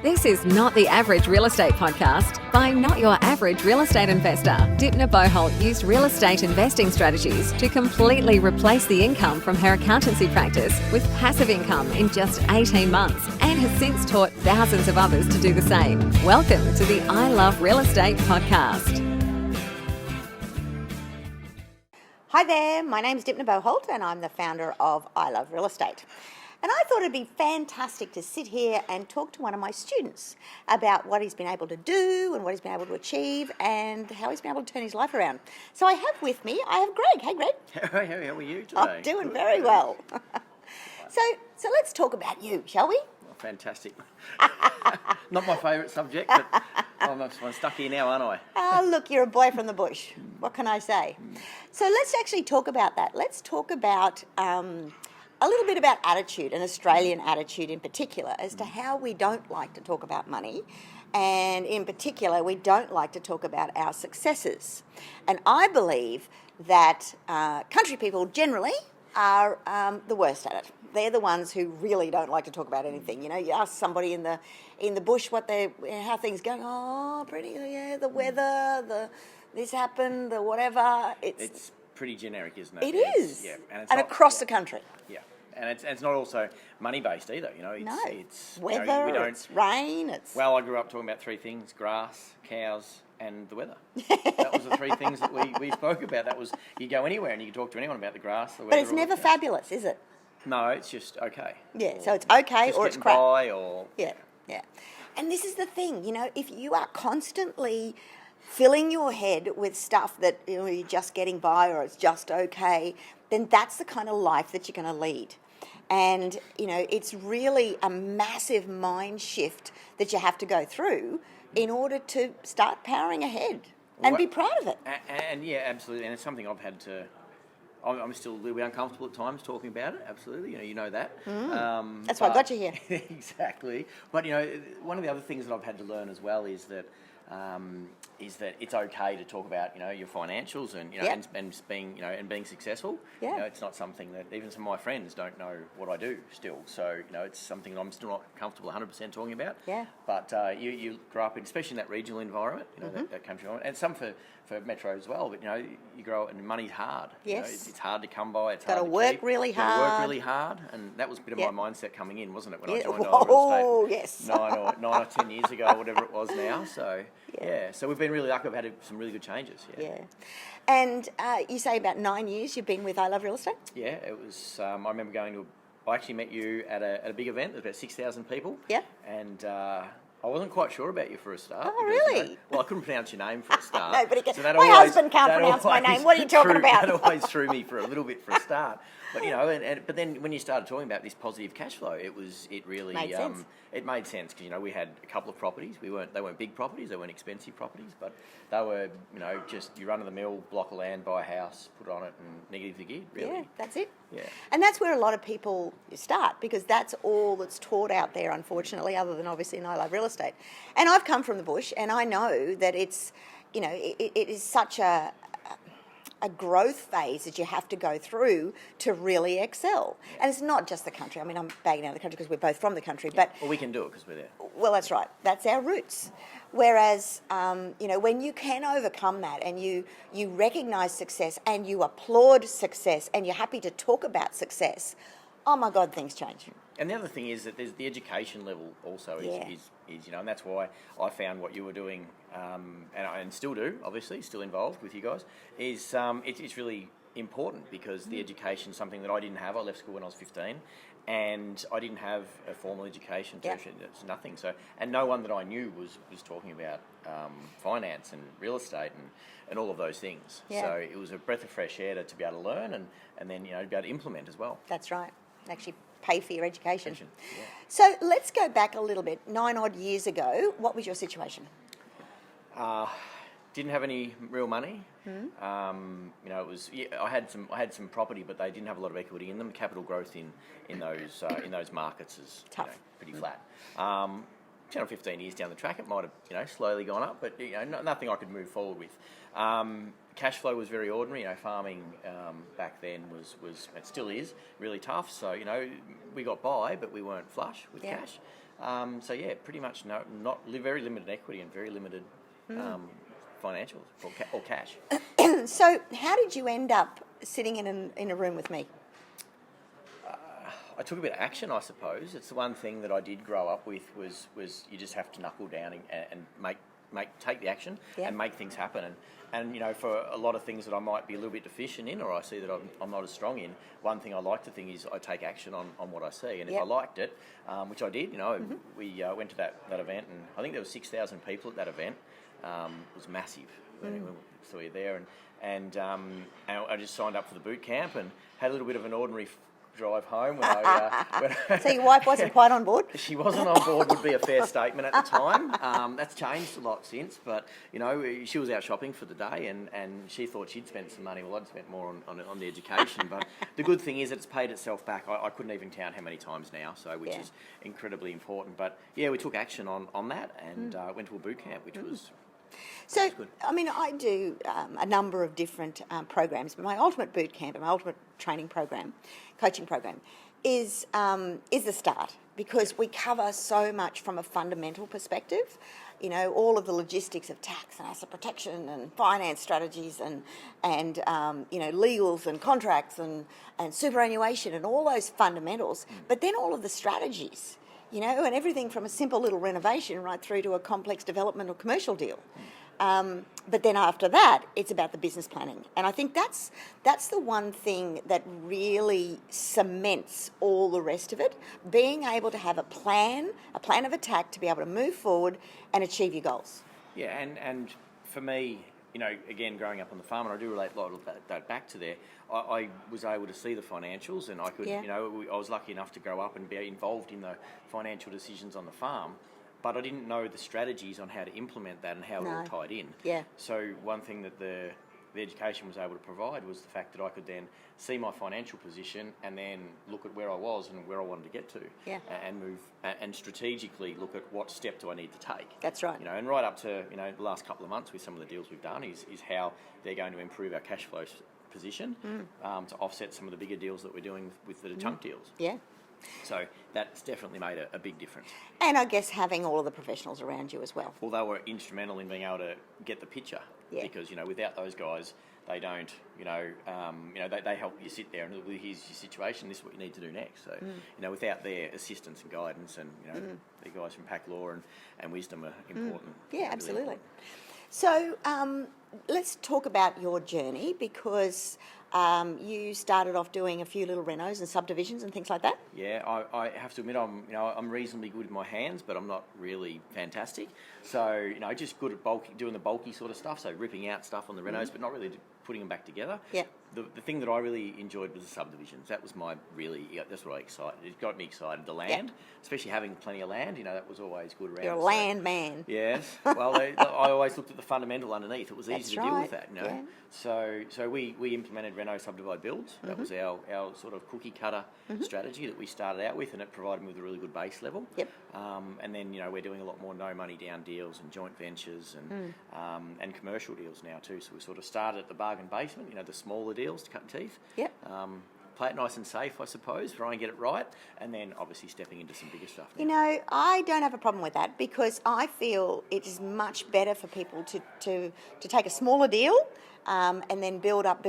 This is Not the Average Real Estate Podcast by Not Your Average Real Estate Investor. Dymphna Boholt used real estate investing strategies to completely replace the income from her accountancy practice with passive income in just 18 months and has since taught thousands of others to do the same. Welcome to the I Love Real Estate Podcast. Hi there, my name's Dymphna Boholt and I'm the founder of I Love Real Estate. And I thought it'd be fantastic to sit here and talk to one of my students about what he's been able to do and what he's been able to achieve and how he's been able to turn his life around. So I have with me, I have Greg. Hey, Greg. How are you today? I'm doing very well. So let's talk about you, shall we? Oh, fantastic. Not my favourite subject, but I'm stuck here now, aren't I? Oh, look, you're a boy from the bush. What can I say? So let's actually talk about that. Let's talk about a little bit about attitude, an Australian attitude in particular, as to how we don't like to talk about money. And in particular, we don't like to talk about our successes. And I believe that country people generally are the worst at it. They're the ones who really don't like to talk about anything. You know, you ask somebody in the bush how things going. Oh, pretty, yeah, the weather, this happened, the whatever. It's pretty generic, isn't it? It is. Yeah, and across the country. Yeah, and it's not also money based either. You know, it's weather. We don't, it's rain. Well, I grew up talking about three things: grass, cows, and the weather. That was the three things that we spoke about. That was, you go anywhere and you can talk to anyone about the grass, the weather. But it's never fabulous, is it? No, it's just okay. Yeah, so it's okay or it's crap. By or yeah. And this is the thing, you know, if you are constantly filling your head with stuff that you're just getting by or it's just okay, then that's the kind of life that you're going to lead. And, you know, it's really a massive mind shift that you have to go through in order to start powering ahead and be proud of it. And yeah, absolutely. And it's something I've had to... I'm still a little bit uncomfortable at times talking about it, absolutely. You know that. That's why I got you here. Exactly. But, you know, one of the other things that I've had to learn as well is that it's okay to talk about, you know, your financials and, you know, and being, you know, and being successful. Yeah. You know, it's not something that even some of my friends don't know what I do still. So, you know, it's something that I'm still not comfortable 100% talking about. Yeah. But you grow up in, especially in that regional environment, you know, that country environment, and some for Metro as well. But, you know, you grow up and money's hard. Yes. You know, it's hard to come by. It's hard to work keep. really hard. Got to work really hard, and that was a bit of my mindset coming in, wasn't it, when I joined real estate? Oh, yes. 9 or 10 years ago, whatever it was now. So so we've been really lucky. I've had some really good changes. Yeah. And you say about 9 years you've been with I Love Real Estate? Yeah, it was. I remember I actually met you at a big event. There was about 6,000 people. Yeah. And I wasn't quite sure about you for a start. Oh, really? You know, well, I couldn't pronounce your name for a start. Nobody can. My husband can't pronounce my name. What are you talking about? That always threw me for a little bit for a start. But, you know, but then when you started talking about this positive cash flow, it really made sense. It made sense because, you know, we had a couple of properties. They weren't big properties, they weren't expensive properties, but they were, you know, just you run of the mill, block of land, buy a house, put on it, and negative the gear. Really. Yeah, that's it. Yeah. And that's where a lot of people start because that's all that's taught out there, unfortunately, other than obviously in I Love Real Estate. And I've come from the bush, and I know that it's, you know, it is such a growth phase that you have to go through to really excel. And it's not just the country. I mean, I'm bagging out the country because we're both from the country. But well, we can do it because we're there. Well, that's right. That's our roots. Whereas, you know, when you can overcome that and you recognise success and you applaud success and you're happy to talk about success, oh my God, things change. And the other thing is that there's the education level also is you know, and that's why I found what you were doing, and still do, obviously, still involved with you guys, is it's really important because the education is something that I didn't have. I left school when I was 15, and I didn't have a formal education. It's nothing. So, and no one that I knew was talking about finance and real estate and all of those things. Yeah. So it was a breath of fresh air to be able to learn and then, you know, to be able to implement as well. That's right. Actually pay for your education. Yeah. So let's go back a little bit. 9 odd years ago, what was your situation? Didn't have any real money. You know, it was. I had some property, but they didn't have a lot of equity in them. Capital growth in those markets is tough, pretty flat. 10 or 15 years down the track, it might have, you know, slowly gone up, but, you know, nothing I could move forward with. Cash flow was very ordinary. You know, farming back then was it still is really tough. So, you know, we got by, but we weren't flush with cash. So yeah, pretty much very limited equity and very limited financials or cash. So how did you end up sitting in a room with me? I took a bit of action, I suppose. It's the one thing that I did grow up with was you just have to knuckle down and take the action and make things happen. And you know, for a lot of things that I might be a little bit deficient in, or I see that I'm not as strong in, one thing I like to think is I take action on what I see. And if I liked it, which I did, you know, we went to that event, and I think there was 6,000 people at that event. It was massive. So we were there, and I just signed up for the boot camp and had a little bit of an ordinary drive home when So your wife wasn't quite on board? She wasn't on board would be a fair statement at the time. That's changed a lot since, but you know, she was out shopping for the day and she thought she'd spent some money. Well, I'd spent more on the education, but the good thing is that it's paid itself back. I couldn't even count how many times now, which is incredibly important. But yeah, we took action on that and went to a boot camp, which was... So, I mean, I do a number of different programs, but my ultimate boot camp and my ultimate training program, coaching program, is the start, because we cover so much from a fundamental perspective. You know, all of the logistics of tax and asset protection and finance strategies and you know, legals and contracts and superannuation and all those fundamentals, but then all of the strategies. You know, and everything from a simple little renovation right through to a complex development or commercial deal. But then after that, it's about the business planning. And I think that's the one thing that really cements all the rest of it, being able to have a plan of attack to be able to move forward and achieve your goals. Yeah, and for me, you know, again, growing up on the farm, and I do relate a lot of that back to there, I was able to see the financials, and I could, you know, I was lucky enough to grow up and be involved in the financial decisions on the farm, but I didn't know the strategies on how to implement that and how it all tied in. Yeah. So one thing that the education was able to provide was the fact that I could then see my financial position and then look at where I was and where I wanted to get to, and move and strategically look at what step do I need to take. That's right. You know, and right up to, you know, the last couple of months with some of the deals we've done is how they're going to improve our cash flow position to offset some of the bigger deals that we're doing with the chunk deals. Yeah. So that's definitely made a big difference. And I guess having all of the professionals around you as well. Well, they were instrumental in being able to get the picture. Yeah. Because, you know, without those guys, they don't, they help you sit there and here's your situation, this is what you need to do next. So, you know, without their assistance and guidance and, you know, the guys from Pack Law and Wisdom are important. Yeah, absolutely. Really important. So let's talk about your journey, because you started off doing a few little renos and subdivisions and things like that. Yeah, I have to admit I'm reasonably good with my hands, but I'm not really fantastic. So, you know, just good at doing the bulky sort of stuff, so ripping out stuff on the renos, but not really putting them back together. Yeah. The thing that I really enjoyed was the subdivisions. That was that's what it got me excited. The land, especially having plenty of land, you know, that was always good around. You're a land man. Yes. Well, I always looked at the fundamental underneath. It was easy to deal with that, you know. Yeah. So we implemented Reno Subdivide Builds. That was our sort of cookie cutter strategy that we started out with, and it provided me with a really good base level. Yep. And then, you know, we're doing a lot more no money down deals and joint ventures and commercial deals now too. So we sort of started at the bargain basement, you know, the smaller deals to cut teeth. Yep. Play it nice and safe, I suppose, try and get it right, and then obviously stepping into some bigger stuff now. You know, I don't have a problem with that, because I feel it is much better for people to take a smaller deal and then build up,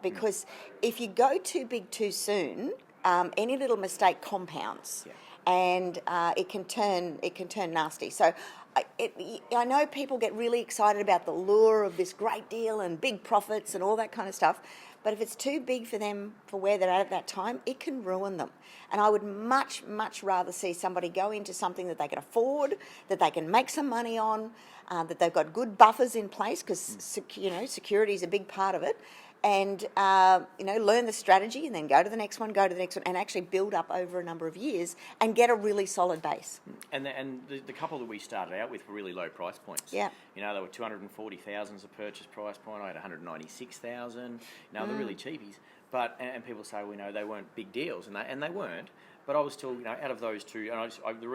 because if you go too big too soon, any little mistake compounds, and it can turn nasty. So I know people get really excited about the lure of this great deal and big profits and all that kind of stuff, but if it's too big for them for where they're at that time, it can ruin them. And I would much, much rather see somebody go into something that they can afford, that they can make some money on, that they've got good buffers in place, because security is a big part of it, and learn the strategy and then go to the next one, and actually build up over a number of years and get a really solid base. And the couple that we started out with were really low price points. Yeah. You know, they were $240,000 as a purchase price point. I had $196,000. You know, they're really cheapies. But and people say, well, you know, they weren't big deals, and they weren't. But I was still, you know, out of those two, and the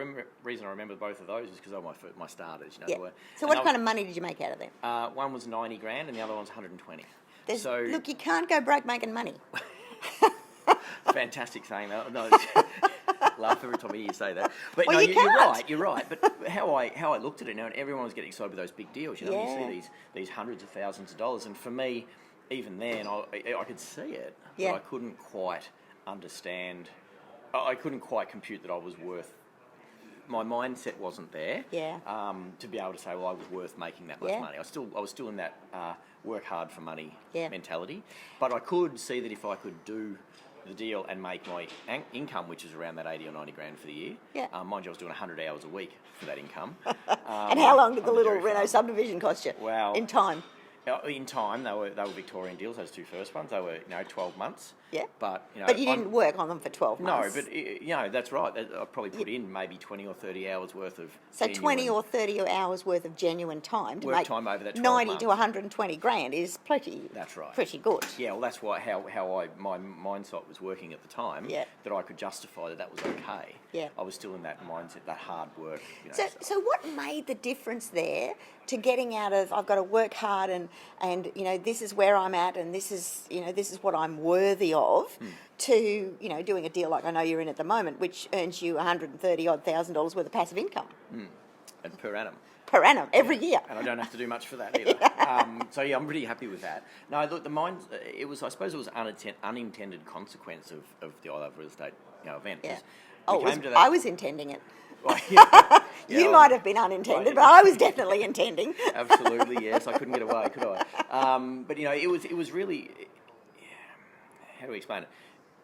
reason I remember both of those is because they were my starters. You know, So what kind of money did you make out of them? One was $90,000 and the other one's $120,000. Look, you can't go broke making money. Fantastic saying that. No, laugh every time I hear you say that. But Well, no, you you're can't. right. You're right. But how I looked at it now, and everyone was getting excited with those big deals. You know, Yeah. you see these hundreds of thousands of dollars, and for me, even then, I could see it, Yeah. but I couldn't quite understand. I couldn't quite compute that I was worth. My mindset wasn't there. Yeah. To be able to say, well, I was worth making that much Yeah. money. I was still in that work hard for money Yeah. mentality. But I could see that if I could do the deal and make my income, which is around that 80 or 90 grand for the year. Yeah. Mind you, I was doing 100 hours a week for that income. And how long did the on little dairy Reno farm. subdivision cost you? Well, In time? In time, they were Victorian deals. Those two first ones, they were 12 months. Yeah. But But you didn't work on them for 12 No, months. but that's right. I probably put in maybe 20 or 30 hours worth of. So genuine 20 or 30 hours worth of genuine time to work make time over that 12 90 months. to 120 grand is pretty. That's right. Pretty good. Yeah, well, that's why my mindset was working at the time. Yeah. That I could justify that was okay. Yeah. I was still in that mindset, that hard work. So what made the difference there to getting out of I've got to work hard and this is where I'm at and this is what I'm worthy of to doing a deal like I know you're in at the moment, which earns you $130,000 worth of passive income And per annum. per annum every year. And I don't have to do much for that either. So yeah, I'm pretty happy with that. No, look, I suppose it was unintended consequence of the I Love Real Estate event. Yeah. 'Cause we came to that- I was intending it. Well, yeah, You well, might have been unintended, but I was definitely intending. Absolutely, yes. I couldn't get away, could I? But it was really. How do we explain it?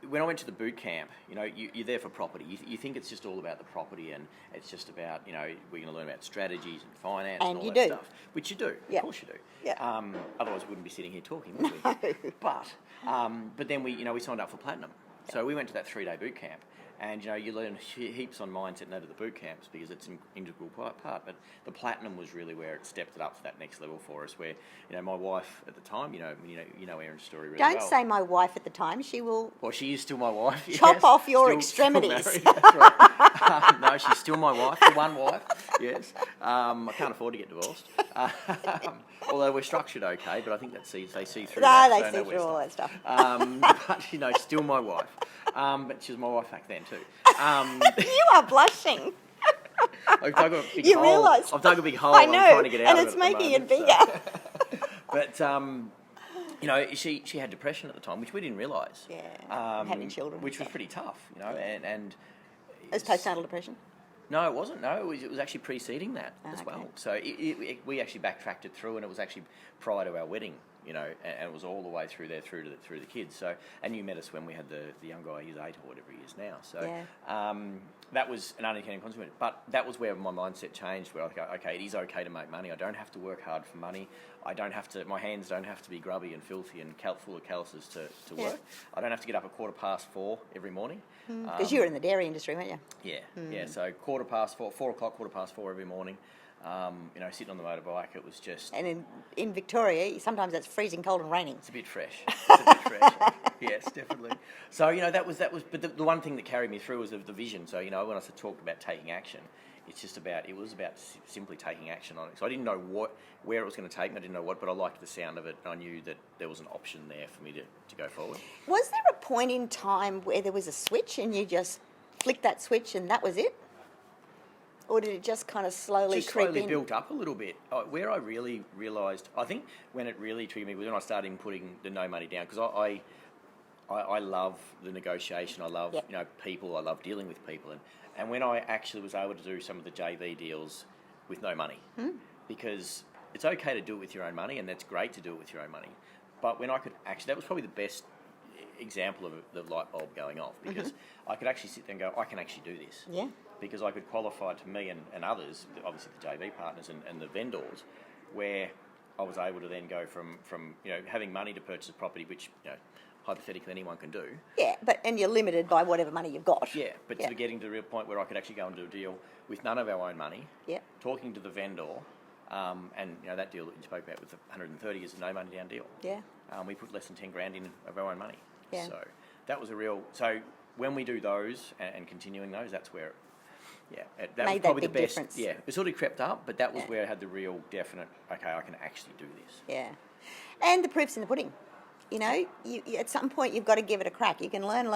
When I went to the boot camp, you're there for property. You think it's just all about the property, and it's just about we're going to learn about strategies and finance and all you that do. stuff, which you do. Yeah. Of course you do. Yeah. Otherwise, we wouldn't be sitting here talking, would we? But then we signed up for Platinum, so we went to that 3-day boot camp. And you learn heaps on mindset and out of the boot camps because it's an integral part. But the Platinum was really where it stepped it up to that next level for us. Where my wife at the time, you know Erin's story really well. Don't say my wife at the time. She will Well, she is still my wife. chop yes. off your Still extremities. married, that's right. No, she's still my wife, the one wife. Yes. I can't afford to get divorced. Although we're structured okay, but I think they see through that. No, so they see through all that stuff. But still my wife. But she was my wife back then too. You are blushing. I've dug a big You hole. realise? I've dug a big hole. I I'm know, trying to get out and of it's it at the making it moment, bigger. But she had depression at the time, which we didn't realise. Yeah, having children. which was pretty tough, and As postnatal depression? no, it wasn't. No, it was actually preceding that as okay. well. So we actually backtracked it through, and it was actually prior to our wedding. And it was all the way through there, through the kids. So, and you met us when we had the young guy. He's 8 or whatever he is now. So, Yeah. That was an unintended consequence. But that was where my mindset changed. Where I go, okay, it is okay to make money. I don't have to work hard for money. I don't have to. My hands don't have to be grubby and filthy and full of calluses to Yeah. work. I don't have to get up at 4:15 every morning. Because you were in the dairy industry, weren't you? Yeah, yeah. So 4:15, 4 o'clock, 4:15 every morning. Sitting on the motorbike, it was just. And in Victoria, sometimes it's freezing cold and raining. It's a bit fresh. Yes, definitely. So that was. But the one thing that carried me through was the vision. So when I talked about taking action, it was about simply taking action on it. So I didn't know where it was going to take me. I didn't know what, but I liked the sound of it. And I knew that there was an option there for me to go forward. Was there a point in time where there was a switch and you just flicked that switch and that was it? Or did it just kind of slowly Just creep slowly in? built up a little bit. Where I really realised, I think when it really triggered me was when I started putting the no money down, because I love the negotiation. I love people. I love dealing with people, and when I actually was able to do some of the JV deals with no money, because it's okay to do it with your own money, and that's great to do it with your own money. But when I could actually, that was probably the best example of the light bulb going off, because I could actually sit there and go, I can actually do this. Yeah. Because I could qualify to me and others, obviously the JV partners and the vendors, where I was able to then go from having money to purchase a property, which hypothetically anyone can do. Yeah, and you're limited by whatever money you've got. Yeah, but to getting to the real point where I could actually go and do a deal with none of our own money. Yeah. Talking to the vendor, and that deal that you spoke about with the 130 is a no money down deal. Yeah. We put less than 10 grand in of our own money. Yeah. So that was a real. So when we do those and continuing those, that's where. That Made was probably that the big best. difference. Yeah, it sort of crept up, but that was where I had the real definite. Okay, I can actually do this. Yeah. And the proof's in the pudding. You know, at some point you've got to give it a crack. You can learn,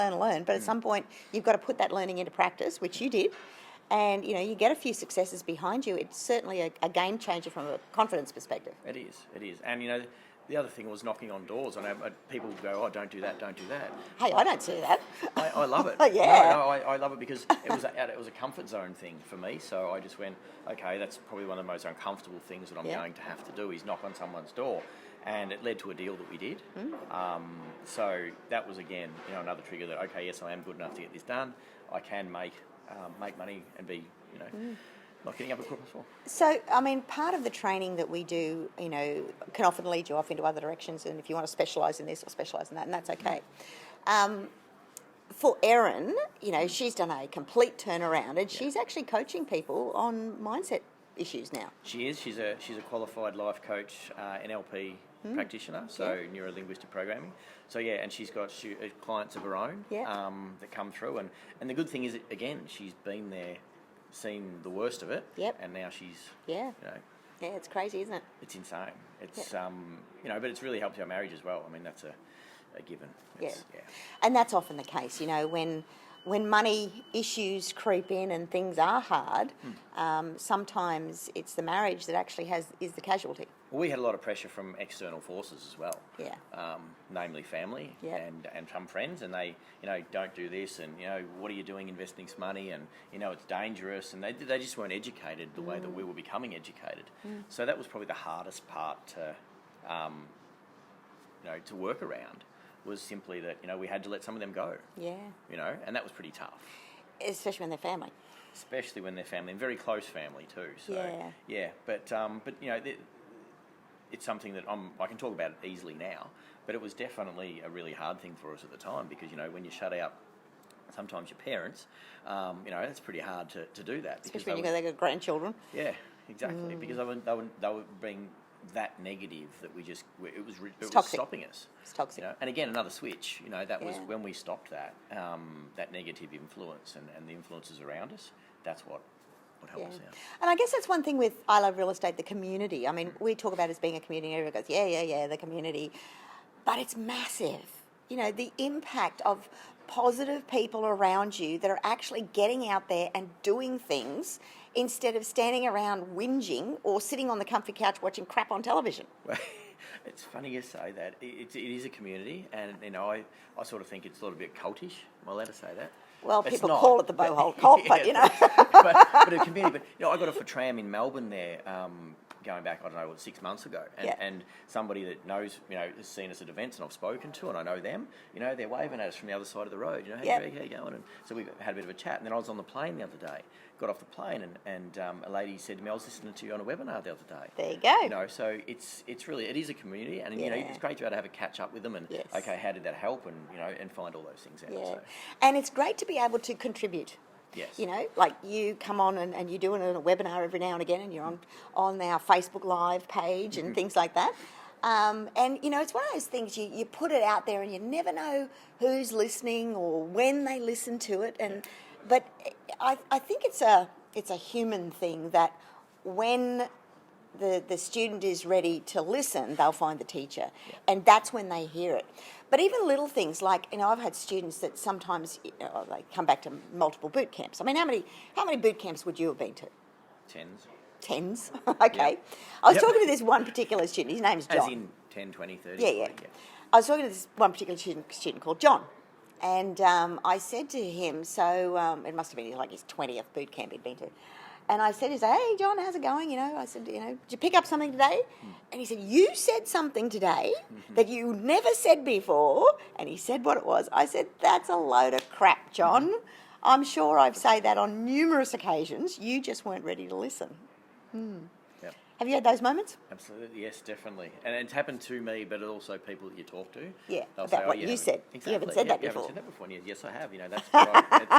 but at some point you've got to put that learning into practice, which you did. And, you know, you get a few successes behind you. It's certainly a game changer from a confidence perspective. It is. And, you know, the other thing was knocking on doors. I know people go, oh, don't do that. Hey, I don't see that. I love it. Yeah. No, I love it because it was a comfort zone thing for me. So I just went, okay, that's probably one of the most uncomfortable things that I'm going to have to do is knock on someone's door. And it led to a deal that we did. So that was, again, you know, another trigger that, okay, yes, I am good enough to get this done. I can make money and be, you know, not getting up at quarter past 4. So, I mean, part of the training that we do, you know, can often lead you off into other directions, and if you want to specialise in this or specialise in that, and that's okay. For Erin, you know, she's done a complete turnaround, and she's actually coaching people on mindset issues now. She is. She's a qualified life coach, NLP practitioner, so neuro-linguistic programming. So yeah, and she's got clients of her own that come through, and the good thing is, again, she's been there, seen the worst of it, and now she's you know, it's crazy, isn't it? It's insane. It's you know, but it's really helped our marriage as well. I mean, that's a given. And that's often the case, you know, when money issues creep in and things are hard, sometimes it's the marriage that actually is the casualty. Well, we had a lot of pressure from external forces as well. Namely family and some friends, and they, you know, don't do this, and, you know, what are you doing investing this money, and, you know, it's dangerous, and they just weren't educated the way that we were becoming educated. So that was probably the hardest part to, you know, to work around, was simply that, you know, we had to let some of them go. You know, and that was pretty tough. Especially when they're family. Especially when they're family, and very close family too. So but you know, it's something that I can talk about it easily now, but it was definitely a really hard thing for us at the time, because, you know, when you shut out sometimes your parents, you know, it's pretty hard to do that. Especially when they've got grandchildren. Yeah, exactly. Because they were being that negative that it was stopping us. It's toxic. You know? And again, another switch. You know, that was when we stopped that negative influence and the influences around us. That's what helped us out. And I guess that's one thing with I Love Real Estate, the community. I mean, we talk about it as being a community. Everyone goes, yeah, the community, but it's massive. You know, the impact of positive people around you that are actually getting out there and doing things, instead of standing around whinging or sitting on the comfy couch watching crap on television. Well, it's funny you say that. It is a community, and, you know, I sort of think it's a little bit cultish. Am I allowed to say that? Well, people call it the Bohol cult, but, you know. but a community. But, you know, I got off a tram in Melbourne there, going back, I don't know, 6 months ago, and somebody that knows, you know, has seen us at events and I've spoken to, and I know them, you know, they're waving at us from the other side of the road, you know, hey, Greg, how you going? And so we had a bit of a chat, and then I was on the plane the other day, got off the plane, and a lady said to me, I was listening to you on a webinar the other day. There you go. You know, so it's really, it is a community, and, you know, it's great to be able to have a catch up with them, and, okay, how did that help, and, you know, and find all those things out. So. And it's great to be able to contribute. Yes. You know, like you come on and you do it in a webinar every now and again, and you're on our Facebook Live page and things like that. And, you know, it's one of those things, you put it out there and you never know who's listening or when they listen to it. But I think it's a human thing that when the student is ready to listen, they'll find the teacher. And that's when they hear it. But even little things like, you know, I've had students that sometimes, you know, they come back to multiple boot camps. I mean, how many boot camps would you have been to? Tens? Okay. Yep. I was talking to this one particular student. His name's John. As in 10, 20, 30? Yeah. I was talking to this one particular student called John. And I said to him, so it must have been like his 20th boot camp he'd been to. And I said, hey, John, how's it going? You know, I said, you know, did you pick up something today? And he said, you said something today that you never said before. And he said what it was. I said, that's a load of crap, John. I'm sure I've said that on numerous occasions. You just weren't ready to listen. Yep. Have you had those moments? Absolutely, yes, definitely. And it's happened to me, but also people that you talk to. Yeah, they'll about say, what you said. Exactly. You haven't said that before. You haven't said that before. Yes, I have. You know, that's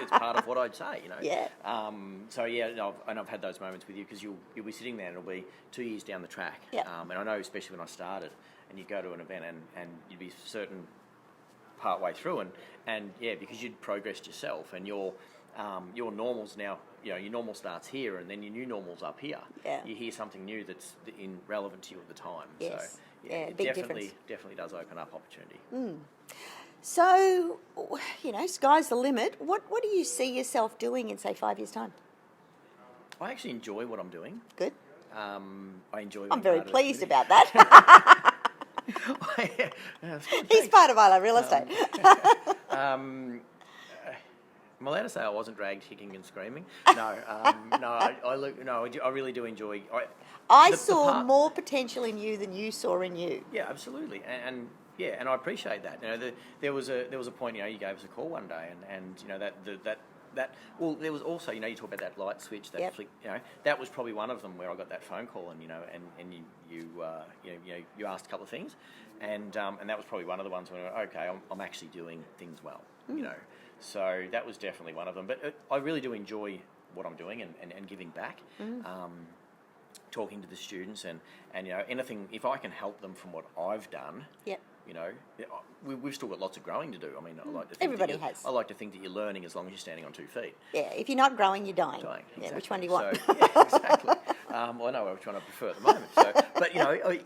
it's part of what I'd say. You know. Yeah. So yeah, I've had those moments with you, because you'll be sitting there and it'll be 2 years down the track. Yeah. And I know, especially when I started, and you go to an event and you'd be certain part way through, and yeah, because you'd progressed yourself, and your normal's now, you know, your normal starts here, and then your new normal's up here. Yeah. You hear something new that's relevant to you at the time. Yes. So it big definitely difference. definitely does open up opportunity. So, sky's the limit. What do you see yourself doing in, say, 5 years' time? I actually enjoy what I'm doing. Good. I enjoy. I'm very part of the pleased community. about that. Yeah, that's good, He's thanks. part of ILRE Real Estate. I'm allowed to say I wasn't dragged kicking and screaming. No, I really do enjoy. I the saw part- more potential in you than you saw in you. Yeah, absolutely, and I appreciate that. There was a point. You gave us a call one day, and that. Well, there was also, you talk about that light switch, that Yep. flick. That was probably one of them where I got that phone call, and you asked a couple of things, and that was probably one of the ones where okay, I'm actually doing things well. So that was definitely one of them. But I really do enjoy what I'm doing and giving back. Talking to the students and anything, if I can help them from what I've done. Yep. We've still got lots of growing to do. I mean, I like to think Everybody has. I like to think that you're learning as long as you're standing on 2 feet. Yeah, if you're not growing, you're dying. Exactly. Yeah, which one do you want? So, yeah, exactly. Well, I know which one I prefer at the moment. So, but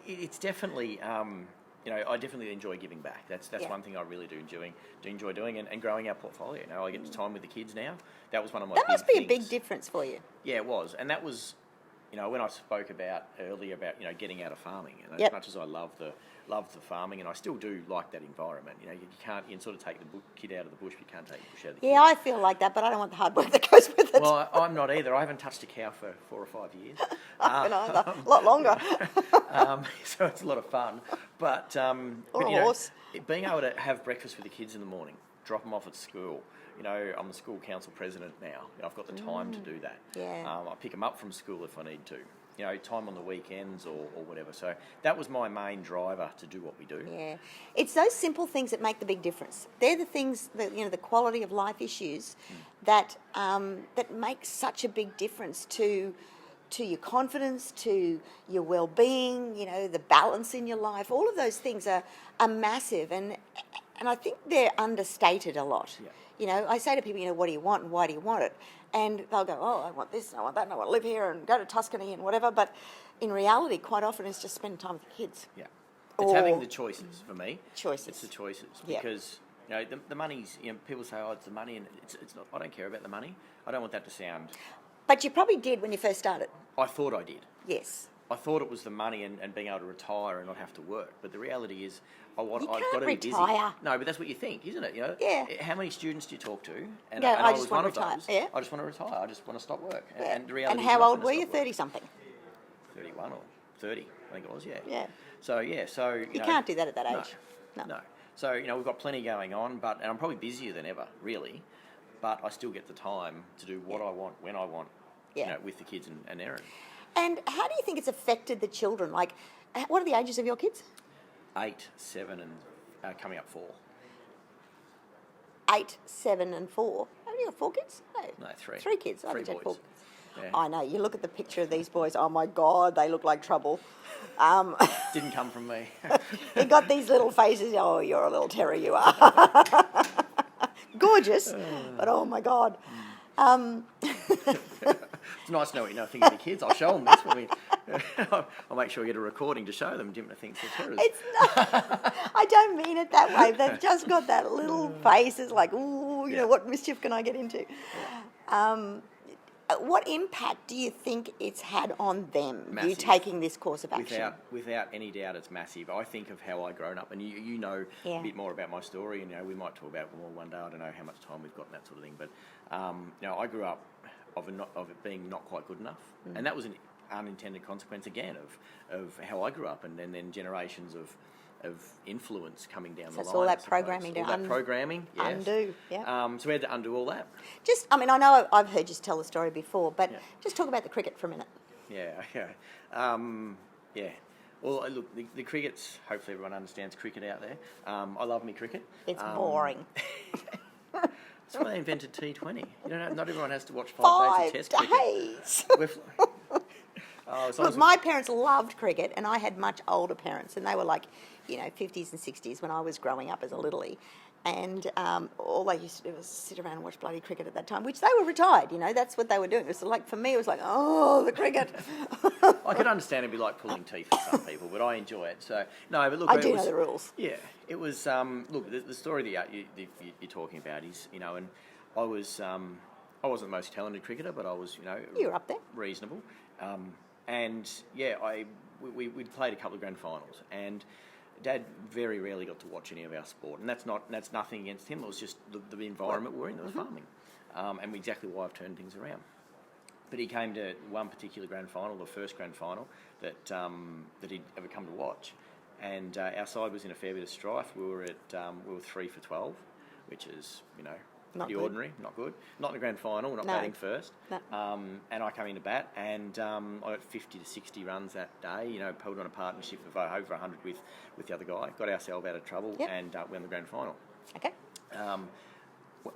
it's definitely. I definitely enjoy giving back. That's Yeah. one thing I really do enjoy doing and growing our portfolio. I get time with the kids now. That was one of my. That must be a things. big difference for you. Yeah, it was, and that was, when I spoke earlier about getting out of farming, and Yep. as much as I love the farming, and I still do like that environment. You can't sort of take the kid out of the bush, but you can't take the bush out of the Yeah, I feel like that, but I don't want the hard work that goes with it. Well, I'm not either. I haven't touched a cow for 4 or 5 years. I know, a lot longer. So it's a lot of fun. But, Or a horse. being able to have breakfast with the kids in the morning, drop them off at school. I'm the school council president now. I've got the time to do that. Yeah. I pick them up from school if I need to. Time on the weekends or whatever. So that was my main driver to do what we do. Yeah, it's those simple things that make the big difference. They're the things that the quality of life issues that make such a big difference to your confidence, to your well-being. The balance in your life. All of those things are massive, and I think they're understated a lot. Yeah. I say to people, what do you want and why do you want it? And they'll go, oh, I want this and I want that and I want to live here and go to Tuscany and whatever. But in reality, quite often it's just spending time with the kids. Yeah. It's having the choices for me. Choices. It's the choices. Yep. Because, the money's, people say, oh, it's the money, and it's not, I don't care about the money. I don't want that to sound... But you probably did when you first started. I thought I did. Yes. I thought it was the money and being able to retire and not have to work. But the reality is, I've got can't to be busy. retire. No, but that's what you think, isn't it? Yeah. How many students do you talk to? And, Yeah, and I I just was want one to of retire. those. Yeah. I just want to retire. I just want to stop work. Yeah. And the reality And is how you're not old gonna were you? stop work. 30-something? 31 or 30, I think it was, yeah. Yeah. So, You can't do that at that age. No. So, we've got plenty going on, and I'm probably busier than ever, really. But I still get the time to do what I want, when I want, with the kids and Erin. And how do you think it's affected the children? Like, what are the ages of your kids? 8, 7, and coming up 4. 8, 7, and 4. Have you got 4 kids? No, 3. 3 kids. I 3 think you had boys. 4. Yeah. I know. You look at the picture of these boys. Oh my God, they look like trouble. Didn't come from me. They got these little faces. Oh, you're a little terror, you are. Gorgeous, but oh my God. It's nice to know what you think of your kids. I'll show them this when I'll make sure I get a recording to show them. Dymphna thinks they're terrorists. It's not. I don't mean it that way. They've just got that little faces like, ooh, what mischief can I get into? What impact do you think it's had on them, Massive. you taking this course of action? Without any doubt, it's massive. I think of how I grown up, and you know a bit more about my story, and we might talk about it more one day. I don't know how much time we've got and that sort of thing, but I grew up of it being not quite good enough, and that was an unintended consequence again of how I grew up, and then generations of influence coming down the line. That's all that programming to programming, yes. undo. Yeah. So we had to undo all that. I know I've heard you tell the story before, but just talk about the cricket for a minute. Yeah, okay. Yeah. Well, look, the cricket's, hopefully everyone understands cricket out there. I love me cricket. It's boring. That's why they invented T20. Not everyone has to watch 5 days of Test cricket. Look, my parents loved cricket, and I had much older parents, and they were like, 50s and 60s when I was growing up as a littlie. And all they used to do was sit around and watch bloody cricket at that time, which they were retired, you know, that's what they were doing. It was like, for me, it was like, oh, the cricket. I could understand it'd be like pulling teeth for some people, but I enjoy it. So, no, but look, I do know the rules. Yeah, it was, look, the story that you're talking about is, you know, and I wasn't the most talented cricketer, but I was, you know, You were up there. Reasonable. And, yeah, we'd played a couple of grand finals, and Dad very rarely got to watch any of our sport, and that's nothing against him. It was just the environment we're in. There was farming, and exactly why I've turned things around. But he came to one particular grand final, the first grand final that he'd ever come to watch, and our side was in a fair bit of strife. We were 3 for 12, which is, you know, Not pretty good. ordinary, not good. Not in the grand final, we're not No. batting first. No. And I came in to bat, and I got 50 to 60 runs that day, you know, pulled on a partnership of over 100 with the other guy, got ourselves out of trouble, Yep. and won the grand final. Okay.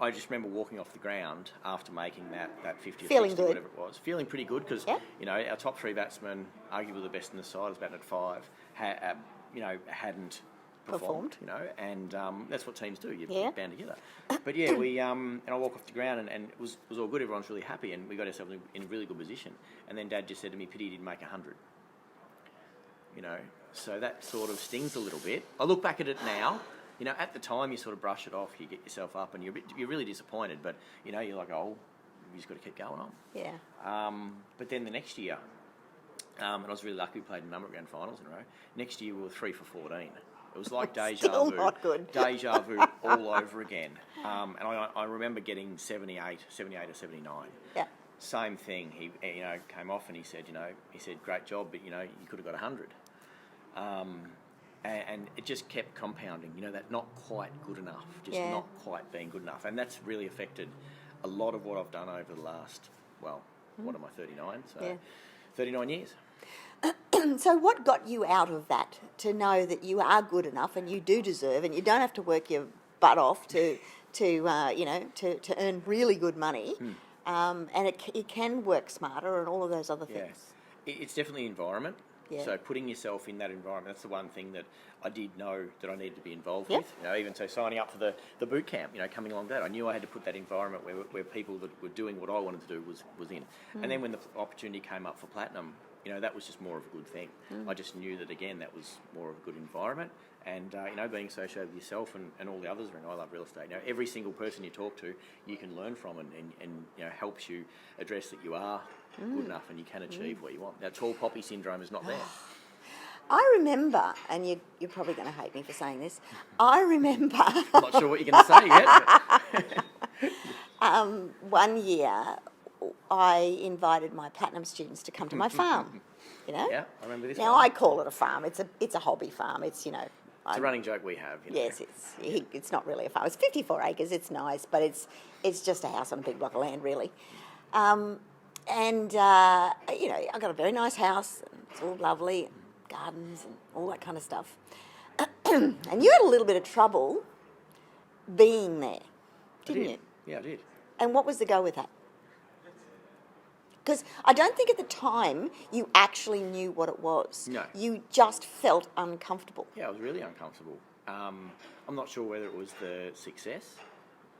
I just remember walking off the ground after making that 50 or Feeling 60, good. whatever it was, feeling pretty good because, Yep. you know, our top three batsmen, arguably the best in the side, was batting at 5, hadn't performed, you know, and that's what teams do. You band together. But yeah, and I walk off the ground, and it was all good. Everyone's really happy, and we got ourselves in a really good position. And then Dad just said to me, "Pity he didn't make 100." You know, so that sort of stings a little bit. I look back at it now. You know, at the time you sort of brush it off, you get yourself up, and you're really disappointed. But you know, you're like, oh, you just got to keep going on. Yeah. But then the next year, and I was really lucky. We played a number of grand finals in a row. Next year we were 3 for 14. It was like deja Still vu. not good. Deja vu all over again. And I remember getting 78 or 79. Yeah. Same thing. He, you know, came off and he said, great job, but you know, you could have got 100. And it just kept compounding. You know, that not quite good enough, not quite being good enough, and that's really affected a lot of what I've done over the last. Well, what am I? 39. So, 39 years. So what got you out of that to know that you are good enough and you do deserve, and you don't have to work your butt off to earn really good money, and it can work smarter and all of those other things. It's definitely environment. Yeah. So putting yourself in that environment, that's the one thing that I did know that I needed to be involved with. You know, even so signing up for the Bootcamp, you know, coming along that, I knew I had to put that environment where people that were doing what I wanted to do was in. And then when the opportunity came up for Platinum, you know, that was just more of a good thing. I just knew that, again, that was more of a good environment. And, you know, being associated with yourself and all the others around I Love Real Estate, you know, every single person you talk to, you can learn from and you know, helps you address that you are good enough and you can achieve what you want. That tall poppy syndrome is not there. I remember, and you're probably going to hate me for saying this, I remember... I'm not sure what you're going to say yet. But one year I invited my Platinum students to come to my farm, you know? Yeah, I remember this Now, one. I call it a farm. It's a hobby farm. It's, you know... It's a running joke we have. You know. Yes, it's not really a farm. It's 54 acres. It's nice, but it's just a house on a big block of land, really. You know, I got a very nice house. And it's all lovely, and gardens and all that kind of stuff. And you had a little bit of trouble being there, didn't you? Yeah, I did. And what was the go with that? Because I don't think at the time you actually knew what it was. No. You just felt uncomfortable. Yeah, I was really uncomfortable. I'm not sure whether it was the success,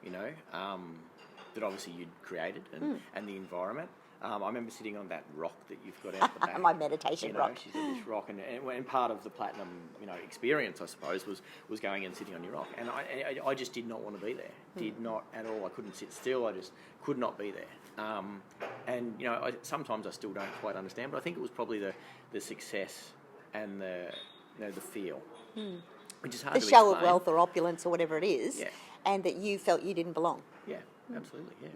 you know, that obviously you'd created and the environment. I remember sitting on that rock that you've got out the back. My meditation you know, rock. She's at this rock, and part of the Platinum, you know, experience, I suppose, was going and sitting on your rock. And I just did not want to be there. Did not at all. I couldn't sit still. I just could not be there. And you know, sometimes I still don't quite understand, but I think it was probably the success and the feel, which is hard The to show of explain. wealth or opulence or whatever it is, Yeah. and that you felt you didn't belong. Yeah, absolutely. Yeah.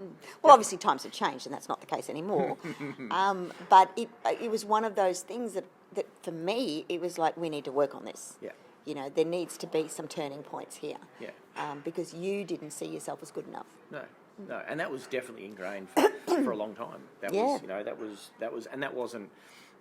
Well, obviously times have changed, and that's not the case anymore. But it was one of those things that for me, it was like, we need to work on this. Yeah. You know, there needs to be some turning points here. Yeah. Because you didn't see yourself as good enough. No, and that was definitely ingrained for a long time. That was, you know, that was, and that wasn't.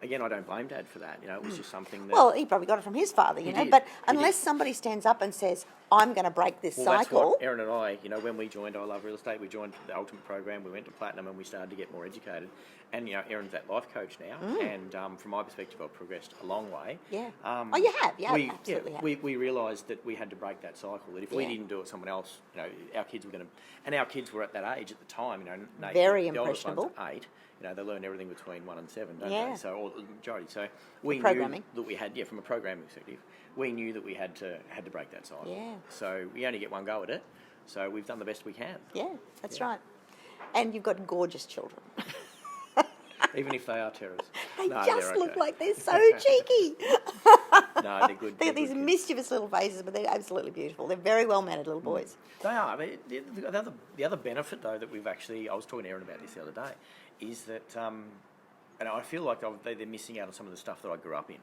Again, I don't blame Dad for that. You know, it was just something that. Well, he probably got it from his father, you know. did. But He unless did. somebody stands up and says, I'm going to break this Well, cycle. that's what Erin and I, you know, when we joined I Love Real Estate, we joined the Ultimate program, we went to Platinum and we started to get more educated. And, you know, Erin's that life coach now. And from my perspective, I've progressed a long way. Yeah. Oh, you have. Yeah, absolutely have. We realised that we had to break that cycle, that if we didn't do it, someone else, you know, our kids were going to... And our kids were at that age at the time, you know. Nate, Very the oldest one's impressionable. 8. You know, they learn everything between 1 and 7, don't Yeah. they? So, or the majority. So we Programming. knew that we had, from a programming perspective, we knew that we had to break that cycle. Yeah. So we only get one go at it. So we've done the best we can. Yeah, that's right. And you've got gorgeous children. Even if they are terrors. They No, just they're look okay. like they're so cheeky. No, they're good. They They're got these good kids. mischievous little faces, but they're absolutely beautiful. They're very well-mannered little boys. They are. I mean, the other benefit, though, that we've actually... I was talking to Erin about this the other day, is that... and I feel like they're missing out on some of the stuff that I grew up in.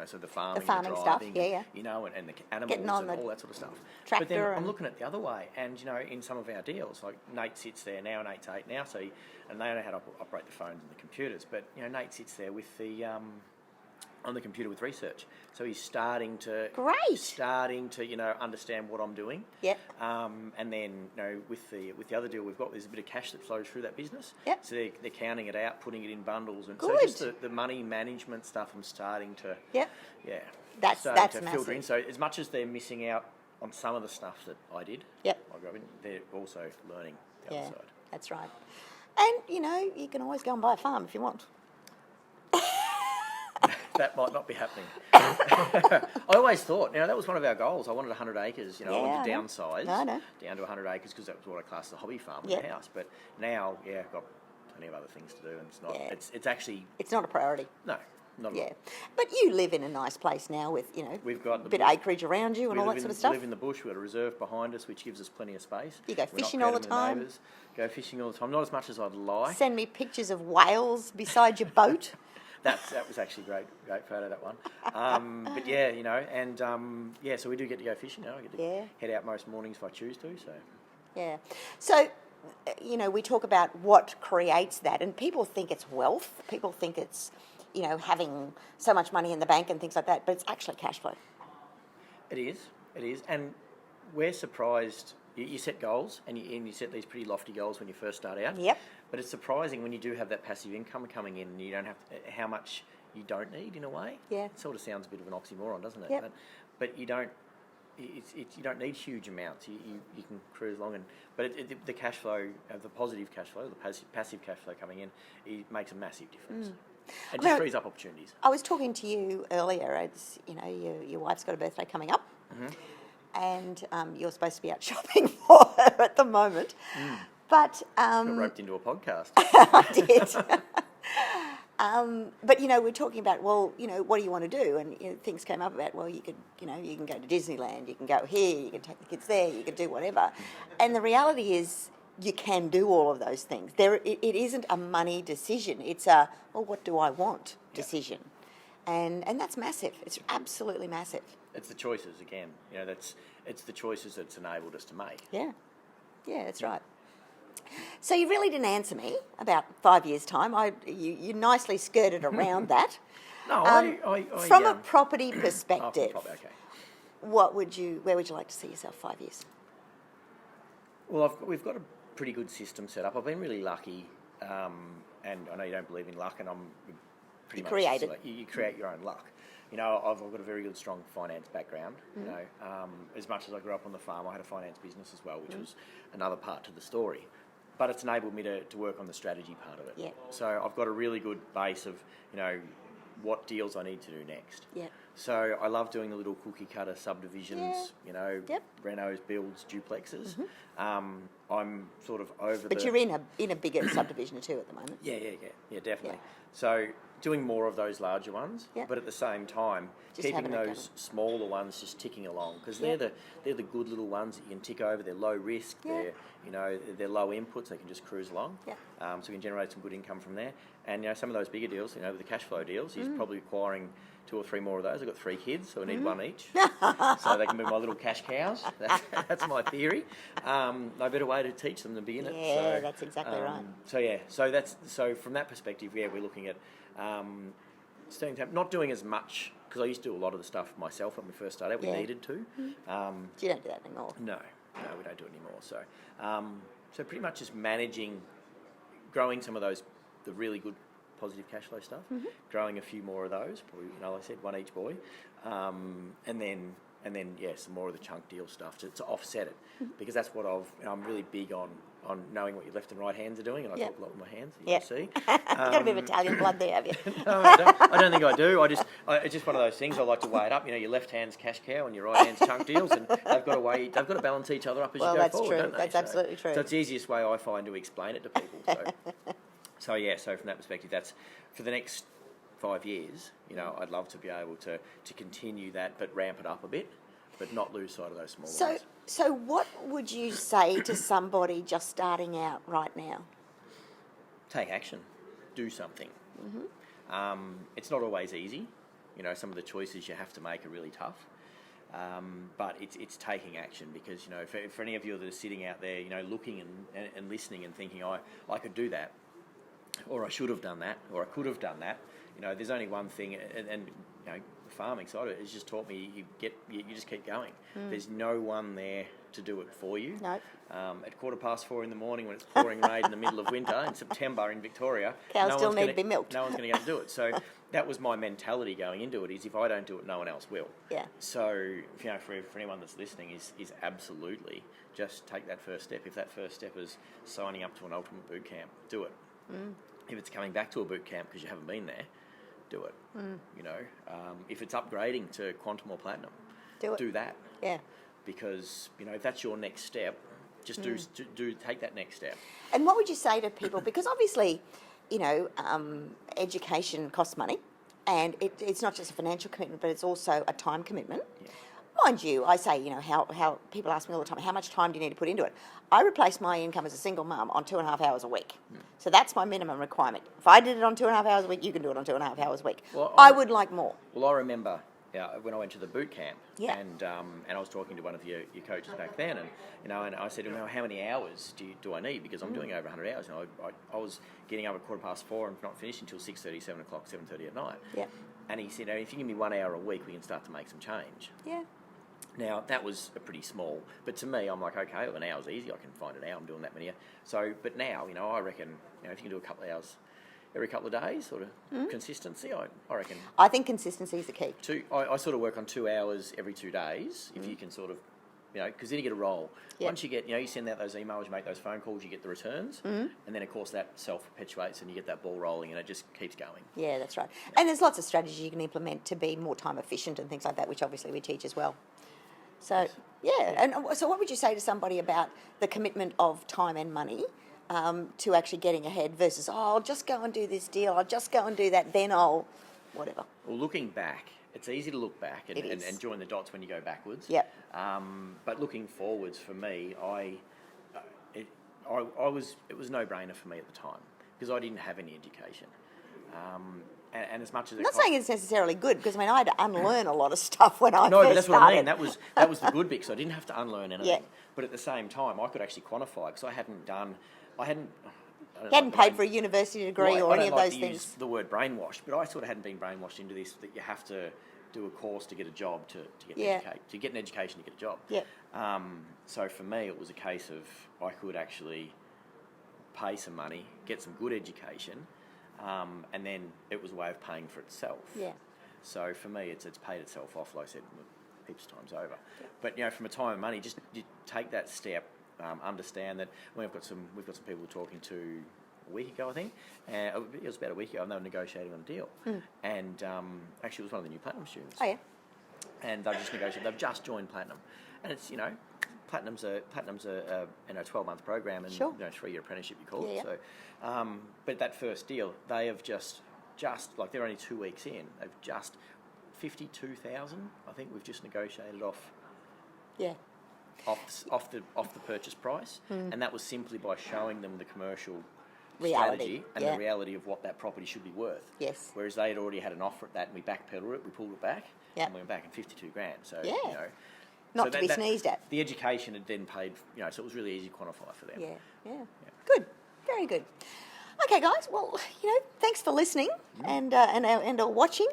So the farming, farming stuff, driving, yeah. you know, and the animals on and the all that sort of stuff. tractor But then I'm and- looking at the other way, and, you know, in some of our deals, like Nate sits there now, Nate's 8 now, so and they know how to operate the phones and the computers, but, you know, Nate sits there with the... on the computer with research, so he's starting to you know, understand what I'm doing. Yep. And then, you know, with the other deal we've got, there's a bit of cash that flows through that business. Yep. So they're counting it out, putting it in bundles, and Good. so just the money management stuff I'm starting to. Yep. Yeah. That's starting to filter massive. in. So as much as they're missing out on some of the stuff that I did, Yep. I grew up in, they're also learning the Yeah, other side. that's right. And, you know, you can always go and buy a farm if you want. That might not be happening. I always thought, you know, that was one of our goals. I wanted 100 acres, you know, I wanted to I know. downsize No. down to 100 acres because that was what I classed as a hobby farm Yeah. in the house. But now, I've got plenty of other things to do, and it's not. Yeah. It's actually It's not a priority. no, not at Yeah. all. But you live in a nice place now with, you know, We've got a bit of acreage around you and all that sort of stuff. We live in the bush. We've got a reserve behind us, which gives us plenty of space. You go We're not fishing all the crowded with time? neighbours. Go fishing all the time. Not as much as I'd like. Send me pictures of whales beside your boat. That was actually great photo, that one. But yeah, you know, and so we do get to go fishing now. I get to head out most mornings if I choose to. So Yeah. So, you know, we talk about what creates that, and people think it's wealth. People think it's, you know, having so much money in the bank and things like that, but it's actually cash flow. it is, and we're surprised. You set goals, and you set these pretty lofty goals when you first start out. Yep. But it's surprising when you do have that passive income coming in, and you don't have how much you don't need in a way. Yeah. It sort of sounds a bit of an oxymoron, doesn't it? Yep. But you don't. You don't need huge amounts. You can cruise along, but the cash flow, the positive cash flow, the passive cash flow coming in, it makes a massive difference. It just frees up opportunities. I was talking to you earlier. It's, you know, your wife's got a birthday coming up, and you're supposed to be out shopping for her at the moment. But Got roped into a podcast. I did. But, you know, we're talking about, well, you know, what do you want to do? And, you know, things came up about, well, you could, you know, you can go to Disneyland, you can go here, you can take the kids there, you can do whatever. And the reality is you can do all of those things. It isn't a money decision. It's a, well, what do I want decision. And that's massive. It's absolutely massive. It's the choices again. You know, it's the choices that's enabled us to make. Yeah. Yeah, that's right. So you really didn't answer me about 5 years' time. You nicely skirted around that. No, From a property perspective, okay. where would you like to see yourself 5 years? Well, we've got a pretty good system set up. I've been really lucky, and I know you don't believe in luck, and I'm pretty much created. like, you create your own luck. You know, I've got a very good, strong finance background. You know, as much as I grew up on the farm, I had a finance business as well, which was another part to the story. But it's enabled me to work on the strategy part of it. Yeah. So I've got a really good base of, you know, what deals I need to do next. Yeah. So I love doing the little cookie cutter subdivisions, you know, Yep. renos, builds, duplexes. I'm sort of over But the... you're in a bigger subdivision too at the moment. Yeah, definitely. Yeah. So doing more of those larger ones, Yep. but at the same time Just keeping having a those go. smaller ones just ticking along because Yep. they're the good little ones that you can tick over. They're low risk. Yeah. They're low inputs. They can just cruise along. Yep. So we can generate some good income from there. And you know, some of those bigger deals, you know, with the cash flow deals, he's probably acquiring 2 or 3 more of those. I've got 3 kids, so I need one each, so they can be my little cash cows. That's my theory. No better way to teach them than be in it. Yeah, So, that's exactly right. So from that perspective, we're looking at not doing as much because I used to do a lot of the stuff myself when we first started out. We needed to. You don't do that anymore. No, we don't do it anymore. So, so pretty much just managing, growing some of those, the really good positive cash flow stuff, growing a few more of those, probably, like I said, one each boy, and then some more of the chunk deal stuff to offset it, because that's what I'm really big on knowing what your left and right hands are doing, and I talk a lot with my hands. You can see. Got a bit of Italian blood there, have you? No, I don't think I do. It's just one of those things. I like to weigh it up. Your left hand's cash cow and your right hand's chunk deals, and they've got to balance each other up as you go forward. True. Don't they? That's absolutely true. So it's the easiest way I find to explain it to people. So from that perspective, that's for the next 5 years. I'd love to be able to continue that, but ramp it up a bit, but not lose sight of those small ones. So what would you say to somebody just starting out right now? Take action. Do something. It's not always easy. Some of the choices you have to make are really tough. But it's taking action, because, for any of you that are sitting out there, looking and listening and thinking, I could do that, or I should have done that, or I could have done that. There's only one thing, and the farming side of it has just taught me you just keep going. There's no one there to do it for you. Nope. At 4:15 in the morning, when it's pouring rain in the middle of winter in September in Victoria, cows still need to be milked. No one's going to get to do it. So that was my mentality going into it: is if I don't do it, no one else will. Yeah. So for anyone that's listening, is absolutely just take that first step. If that first step is signing up to an ultimate boot camp, do it. If it's coming back to a boot camp because you haven't been there, do it. If it's upgrading to Quantum or Platinum, do that. Yeah. Because if that's your next step, just take that next step. And what would you say to people? Because obviously, education costs money, and it's not just a financial commitment, but it's also a time commitment. Yeah. Mind you, I say, how people ask me all the time, how much time do you need to put into it? I replace my income as a single mum on 2.5 hours a week. So that's my minimum requirement. If I did it on 2.5 hours a week, you can do it on 2.5 hours a week. Well, I would like more. Well, I remember when I went to the boot camp, Yeah. and I was talking to one of your coaches back then, and and I said to him, how many hours do I need? Because I'm doing over 100 hours. I was getting up at 4:15 and not finishing until 6:30, 7 o'clock, 7:30 at night. Yeah. And he said, if you give me 1 hour a week, we can start to make some change. Yeah. Now, that was a pretty small, but to me, I'm like, okay, well, an hour's easy. I can find an hour. I'm doing that many. So, but now, I reckon, if you can do a couple of hours every couple of days, sort of consistency, I reckon. I think consistency is the key. I sort of work on 2 hours every 2 days, if you can sort of, because then you get a roll. Yep. Once you get, you send out those emails, you make those phone calls, you get the returns, and then, of course, that self-perpetuates and you get that ball rolling and it just keeps going. Yeah, that's right. And there's lots of strategies you can implement to be more time efficient and things like that, which obviously we teach as well. So, yeah. And so what would you say to somebody about the commitment of time and money to actually getting ahead versus, I'll just go and do this deal, I'll just go and do that, then I'll whatever? Well, looking back, it's easy to look back and join the dots when you go backwards. Yep. But looking forwards, for me, it was a no-brainer for me at the time because I didn't have any education. And as much as I'm not saying it's necessarily good, because I had to unlearn a lot of stuff when I no, first but that's started. what I mean. That was the good bit, because I didn't have to unlearn anything. Yeah. But at the same time, I could actually quantify, because I hadn't You hadn't paid for a university degree or any of those things. I don't like to use the word brainwashed, but I sort of hadn't been brainwashed into this, that you have to do a course to get a job to get an education to get a job. Yeah. So for me, it was a case of I could actually pay some money, get some good education, and then it was a way of paying for itself. Yeah. So for me, it's paid itself off, like I said, heaps of times over. Yeah. But from a time and money, just you take that step. Understand that we've got some people we're talking to a week ago, I think. It was about a week ago, and they were negotiating on a deal. And actually, it was one of the new Platinum students. Oh yeah. And they've just negotiated. They've just joined Platinum, and it's Platinum's a 12-month program and sure. 3-year apprenticeship, you call Yeah, it. So, but that first deal, they have just like they're only 2 weeks in. They've just 52,000. I think we've just negotiated off. Yeah. Off the purchase price, and that was simply by showing them the commercial reality strategy and the reality of what that property should be worth. Yes. Whereas they had already had an offer at that, and we backpedaled it, we pulled it back, and we went back in 52 grand. So not to be sneezed at. The education had then paid, so it was really easy to quantify for them. Yeah. Good. Very good. Okay, guys. Well, thanks for listening and watching,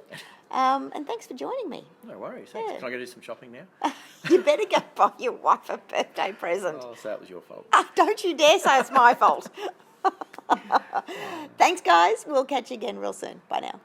and thanks for joining me. No worries. Thanks. Yeah. Can I go do some shopping now? You better go buy your wife a birthday present. Oh, so that was your fault. Don't you dare say it's my fault. Thanks, guys. We'll catch you again real soon. Bye now.